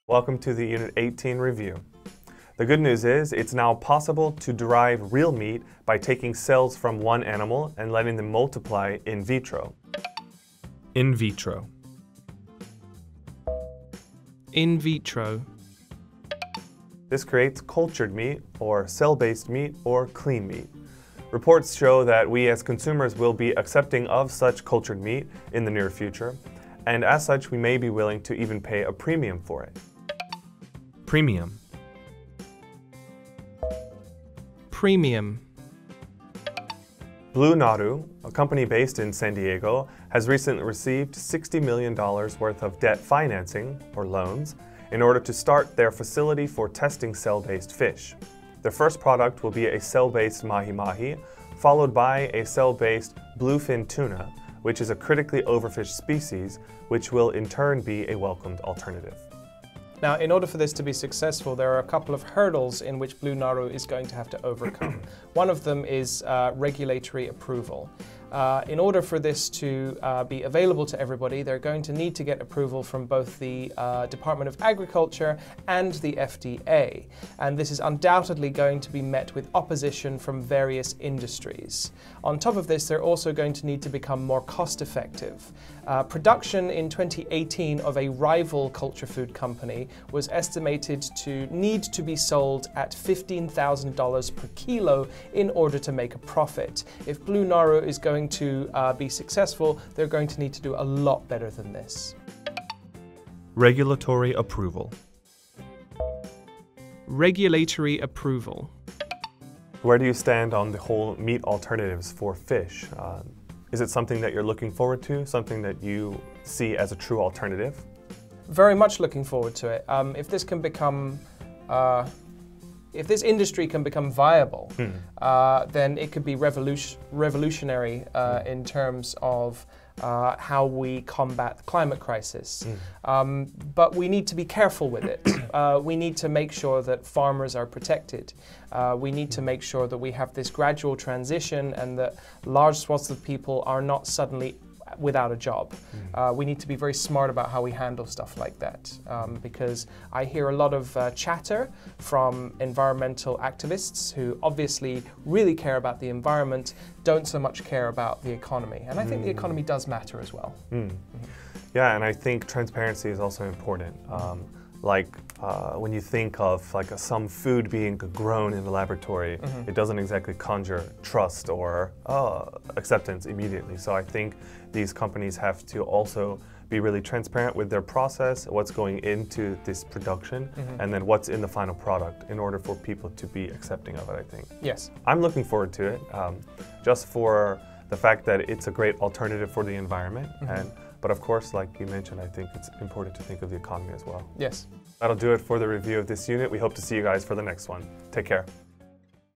Welcome to the Unit 18 review. The good news is it's now possible to derive real meat by taking cells from one animal and letting them multiply in vitro. In vitro. In vitro. This creates cultured meat, or cell-based meat, or clean meat. Reports show that we as consumers will be accepting of such cultured meat in the near future, and as such we may be willing to even pay a premium for it. Premium. Premium. Blue Naru, a company based in San Diego, has recently received $60 million worth of debt financing, or loans, in order to start their facility for testing cell-based fish. Their first product will be a cell-based mahi-mahi, followed by a cell-based bluefin tuna, which is a critically overfished species, which will in turn be a welcomed alternative. Now, in order for this to be successful, there are a couple of hurdles in which Blue Naru is going to have to overcome. One of them is regulatory approval. In order for this to be available to everybody, they're going to need to get approval from both the Department of Agriculture and the FDA. And this is undoubtedly going to be met with opposition from various industries. On top of this, they're also going to need to become more cost-effective. Production in 2018 of a rival culture food company was estimated to need to be sold at $15,000 per kilo in order to make a profit. If Blue Naru is going to be successful, they're going to need to do a lot better than this. Regulatory approval. Regulatory approval. Where do you stand on the whole meat alternatives for fish? Is it something that you're looking forward to, something that you see as a true alternative? Very much looking forward to it. If this can become if this industry can become viable, then it could be revolutionary in terms of how we combat the climate crisis. But we need to be careful with it. We need to make sure that farmers are protected. We need to make sure that we have this gradual transition and that large swaths of people are not suddenly without a job. We need to be very smart about how we handle stuff like that, because I hear a lot of chatter from environmental activists who obviously really care about the environment, don't so much care about the economy. And I think the economy does matter as well. Yeah, and I think transparency is also important. When you think of some food being grown in the laboratory, it doesn't exactly conjure trust or acceptance immediately. So I think these companies have to also be really transparent with their process, what's going into this production, and then what's in the final product in order for people to be accepting of it, I think. Yes. I'm looking forward to it, just for the fact that it's a great alternative for the environment. But of course, like you mentioned, I think it's important to think of the economy as well. Yes. That'll do it for the review of this unit. We hope to see you guys for the next one. Take care.